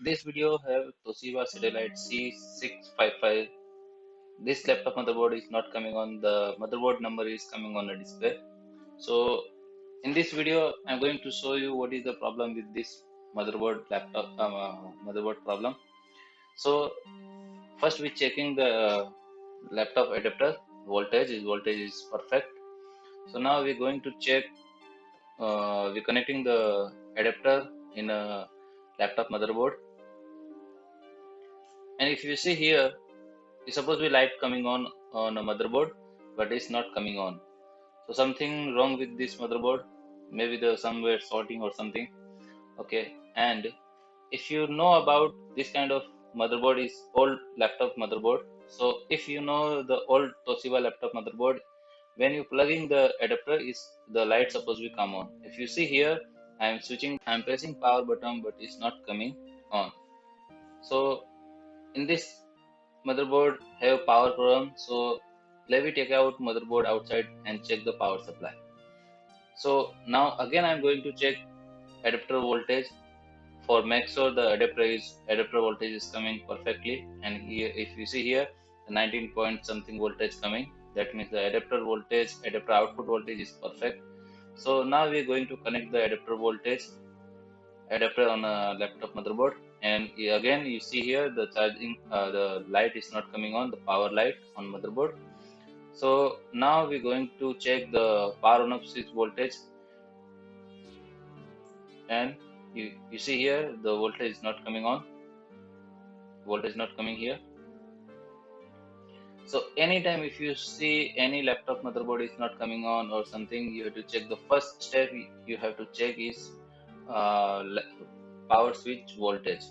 This video have Toshiba Satellite C655. This laptop motherboard is not coming on, the motherboard number is coming on the display. So in this video I'm going to show you what is the problem with this motherboard problem. So first we checking the laptop adapter voltage is perfect. So now we're going to check, we're connecting the adapter in a laptop motherboard, and if you see here, it's supposed to be light coming on a motherboard, but it's not coming on. So something wrong with this motherboard, maybe the somewhere sorting or something. Okay, and if you know about this kind of motherboard is old laptop motherboard. So if you know the old Toshiba laptop motherboard, when you plug in the adapter, is the light supposed to come on. If you see here, I'm pressing power button, but it's not coming on. So in this motherboard have power problem. So let me take out motherboard outside and check the power supply. So now again I'm going to check adapter voltage for make sure the adapter voltage is coming perfectly. And here if you see here, the 19 point something voltage coming, that means the adapter output voltage is perfect. So now we're going to connect the adapter on a laptop motherboard, and again you see here the charging, the light is not coming on, the power light on motherboard. So now we're going to check the power on off switch voltage, and you see here the voltage is not coming on, voltage not coming here. So anytime if you see any laptop motherboard is not coming on or something, you have to check, the first step you have to check is power switch voltage,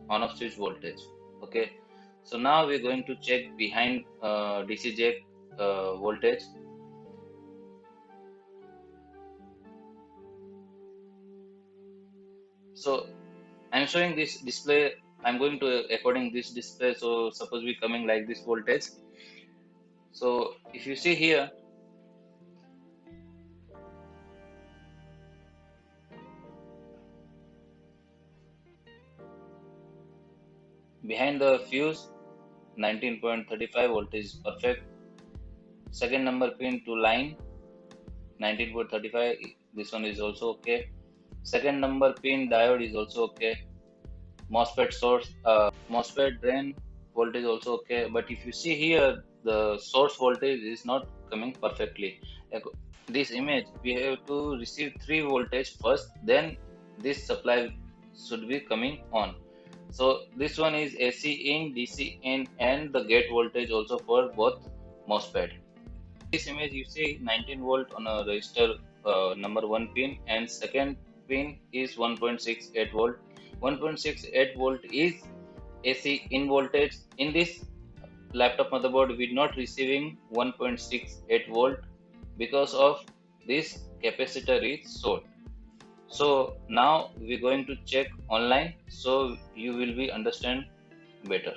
on off switch voltage. Okay, so now we're going to check behind DC jack voltage. So I'm showing this display, I'm going to according this display. So suppose we coming like this voltage. So if you see here, behind the fuse 19.35 voltage is perfect. Second number pin to line 19.35, this one is also okay. Second number pin diode is also okay. MOSFET source, MOSFET drain voltage also okay. But if you see here, the source voltage is not coming perfectly. This image, we have to receive 3 voltage first, then this supply should be coming on. So this one is AC in, DC in, and the gate voltage also for both MOSFET. This image you see 19 volt on a resistor number 1 pin, and second pin is 1.68 volt. 1.68 volt is AC in voltage. In this laptop motherboard we not receiving 1.68 volt because of this capacitor is short. So now we're going to check online, so you will be understand better.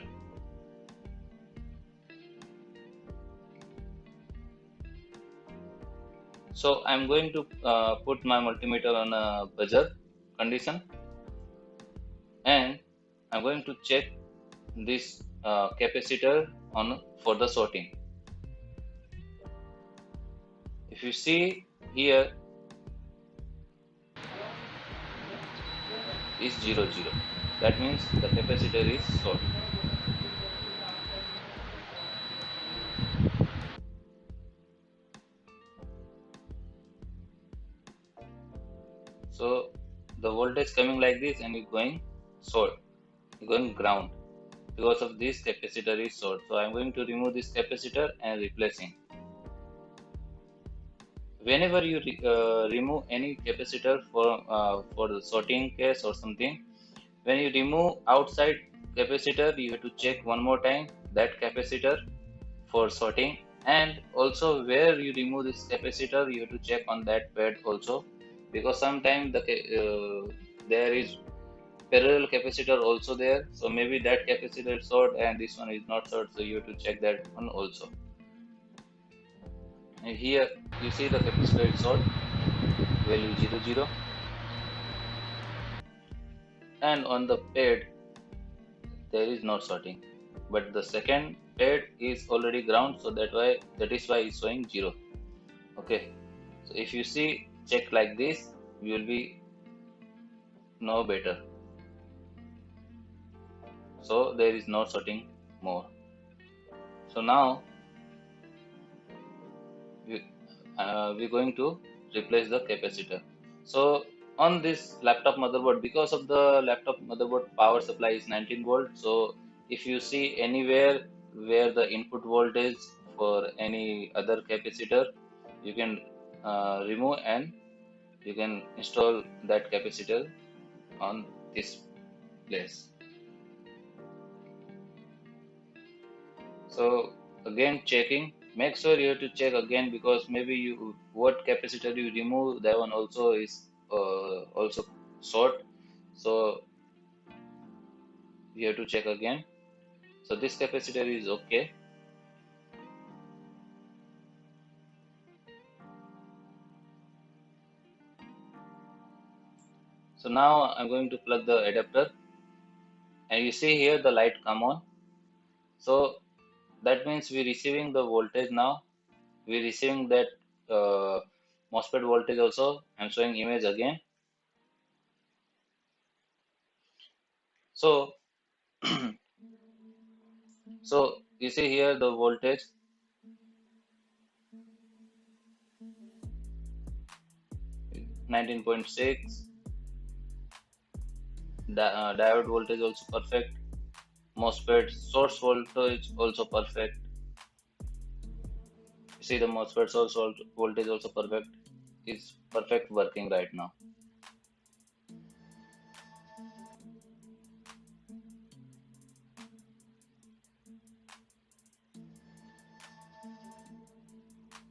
So I'm going to put my multimeter on a buzzer condition, and I'm going to check this capacitor on for the sorting. If you see here is 0, 0. That means the capacitor is short. So the voltage coming like this and it's going short, it's going ground because of this capacitor is short. So I'm going to remove this capacitor and replacing. Whenever you remove any capacitor for the sorting case or something, when you remove outside capacitor, you have to check one more time that capacitor for sorting, and also where you remove this capacitor, you have to check on that pad also, because sometimes there is parallel capacitor also there, so maybe that capacitor is short and this one is not short, so you have to check that one also. And here you see the capacitor is short, value 0, 0, and on the pad there is not sorting. But the second pad is already ground, so that is why it's showing 0. Okay, so if you see, check like this, you will be know better. So there is no sorting more. So now we're going to replace the capacitor. So on this laptop motherboard, because of the laptop motherboard power supply is 19 volt, so if you see anywhere where the input voltage for any other capacitor, you can remove and you can install that capacitor on this place. So again checking, make sure you have to check again, because maybe you what capacitor you remove, that one also is also short, so you have to check again. So this capacitor is okay. So now I'm going to plug the adapter, and you see here the light come on. So that means we're receiving the voltage now. We're receiving that MOSFET voltage also. I'm showing image again. So so you see here the voltage 19.6. Diode voltage also perfect. MOSFET source voltage also perfect. You see the MOSFET source voltage also perfect. It's perfect working right now.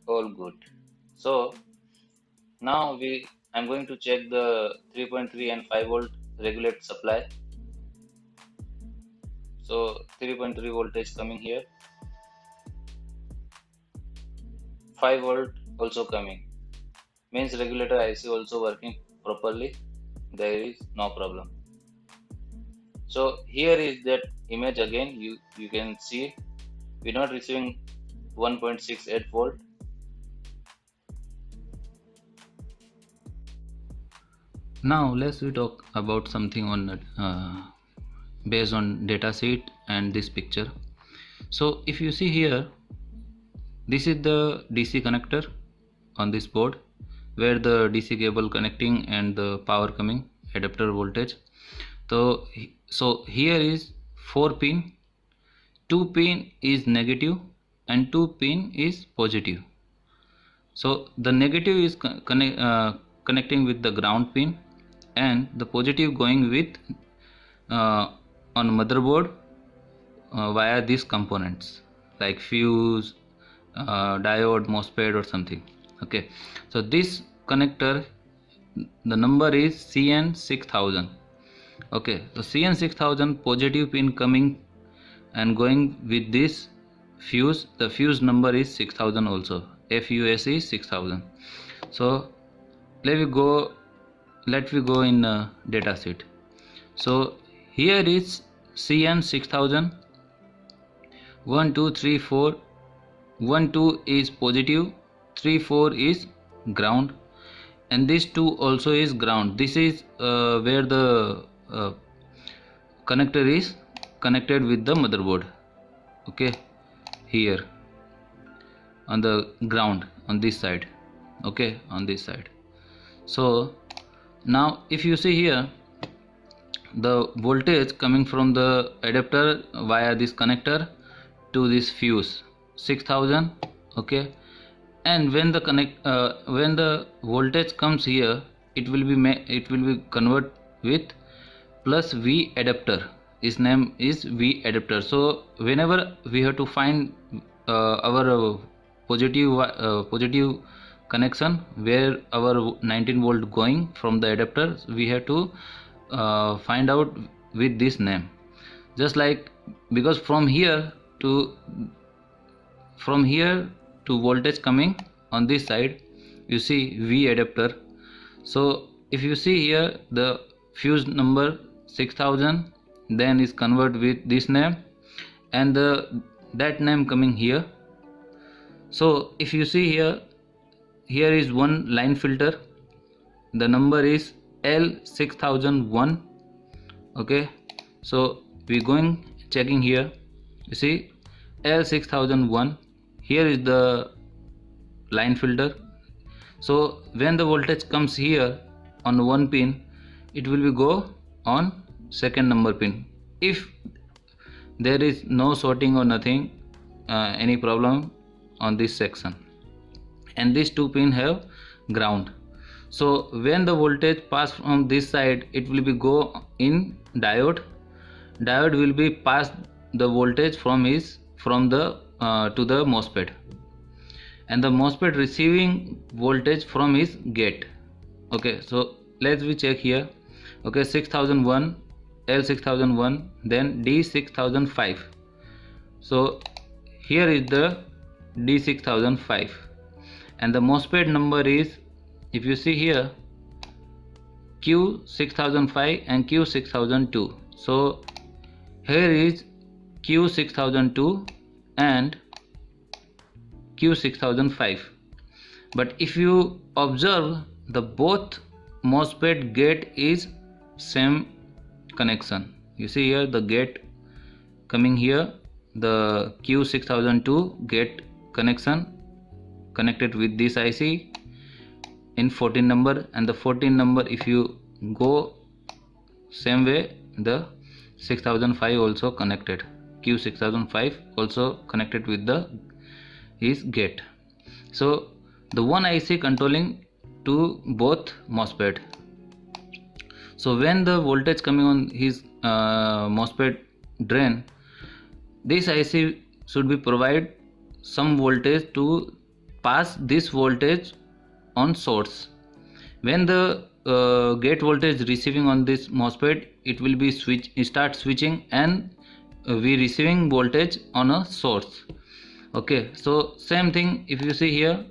All good. So now I'm going to check the 3.3 and 5 volt regulate supply. So 3.3 voltage coming here, 5 volt also coming, means regulator IC also working properly, there is no problem. So here is that image again, you can see we're not receiving 1.68 volt. Now let's we talk about something on based on data sheet and this picture. So if you see here, this is the DC connector on this board, where the DC cable connecting and the power coming, adapter voltage. So here is 4 pin, 2 pin is negative and 2 pin is positive. So the negative is connecting with the ground pin, and the positive going with on motherboard via these components like fuse, diode, MOSFET or something. Okay, so this connector, the number is CN6000. Okay, so CN6000 positive pin coming and going with this fuse. The fuse number is 6000 also, FUS is 6000. So let me go in data sheet. So here is CN6000, 1 2 3 4, 1 2 is positive, 3 4 is ground, and this 2 also is ground. This is where the connector is connected with the motherboard. Okay, here on the ground on this side. Okay, on this side. So now if you see here, the voltage coming from the adapter via this connector to this fuse 6000. Okay, and when the voltage comes here, it will be convert with plus V adapter. Its name is V adapter. So whenever we have to find our positive connection where our 19 volt going from the adapter, we have to find out with this name. Just like, because from here to voltage coming on this side, you see V adapter. So if you see here, the fuse number 6000 then is convert with this name and that name coming here. So if you see here, here is one line filter, the number is L6001. okay, so we going checking here, you see L6001, here is the line filter. So when the voltage comes here on one pin, it will be go on second number pin. If there is no sorting or nothing, any problem on this section, and these two pin have ground. So when the voltage pass from this side, it will be go in diode. Diode will be pass the voltage from the to the MOSFET, and the MOSFET receiving voltage from his gate. Okay, so let's we check here. Okay, 6001, L6001, then D6005. So here is the D6005, and the MOSFET number is, if you see here, Q6005 and Q6002. so here is Q6002 and Q6005. but if you observe, the both MOSFET gate is same connection. You see here the gate coming here, the Q6002 gate connection connected with this IC in 14 number, and the 14 number if you go same way, the 6005 also connected, Q6005 also connected with the his gate. So the one IC controlling to both MOSFET. So when the voltage coming on his MOSFET drain, this IC should be provide some voltage to pass this voltage on source. When the gate voltage receiving on this MOSFET, it will be start switching, and we receiving voltage on a source. Okay, so same thing if you see here,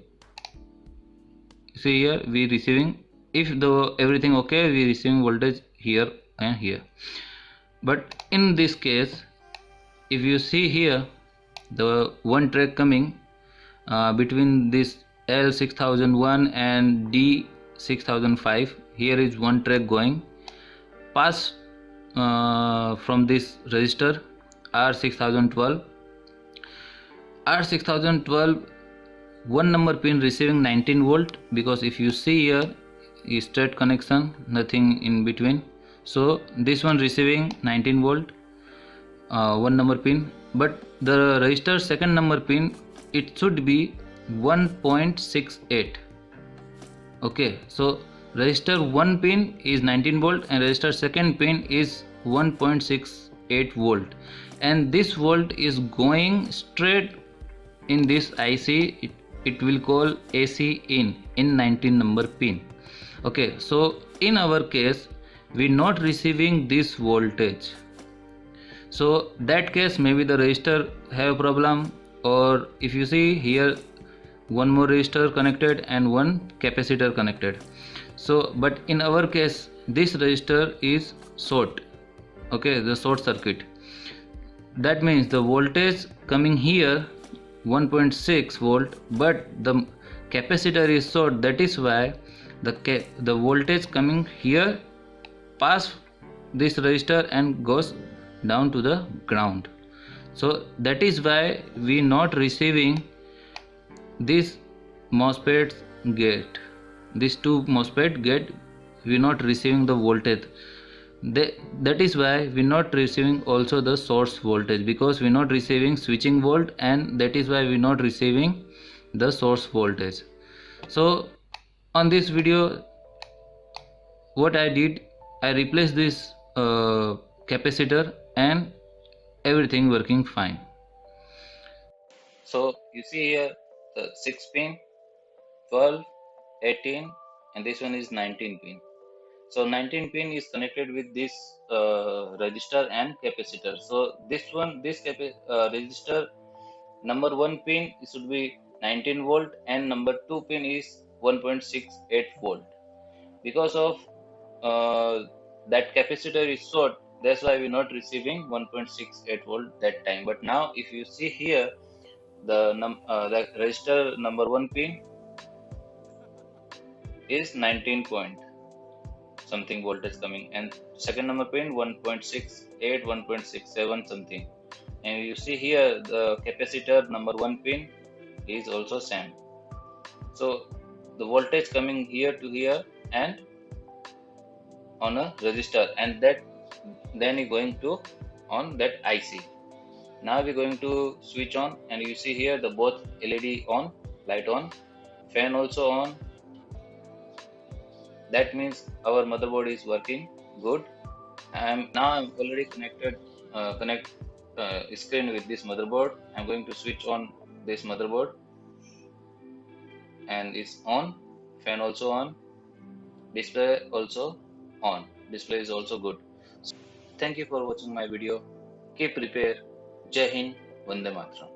we receiving, if the everything okay, we receiving voltage here and here. But in this case, if you see here, the one track coming between this L6001 and D6005, here is one track going pass from this resistor R6012. R6012, one number pin receiving 19 volt, because if you see here is straight connection, nothing in between. So this one receiving 19 volt, one number pin. But the resistor second number pin, it should be 1.68. okay, so resistor one pin is 19 volt and resistor second pin is 1.68 volt, and this volt is going straight in this IC. It will call AC in 19 number pin. Okay, so in our case we not receiving this voltage, so that case maybe the resistor have problem, or if you see here one more resistor connected and one capacitor connected. So but in our case this resistor is short, okay, the short circuit. That means the voltage coming here 1.6 volt, but the capacitor is short. That is why the voltage coming here pass this resistor and goes down to the ground. So that is why we not receiving this MOSFET gate, these two MOSFET gate, we not receiving the voltage. That is why we not receiving also the source voltage, because we not receiving switching volt, and that is why we not receiving the source voltage. So on this video what I did, I replaced this capacitor and everything working fine. So you see here the 6 pin, 12, 18, and this one is 19 pin. So 19 pin is connected with this resistor and capacitor. So this resistor number 1 pin should be 19 volt and number 2 pin is 1.68 volt. Because of that capacitor is short, That's why we're not receiving 1.68 volt that time. But now if you see here, the register number 1 pin is 19 point something voltage coming, and second number pin 1.68, 1.67 something. And you see here the capacitor number 1 pin is also same. So the voltage coming here to here and on a resistor, and that then is going to on that IC. Now we're going to switch on, and you see here the both LED on, light on, fan also on. That means our motherboard is working good. I'm already connect screen with this motherboard. I'm going to switch on this motherboard, and it's on, fan also on, display also on. Display is also good. Thank you for watching my video. Keep prepare. Jai Hind, Vande Mataram.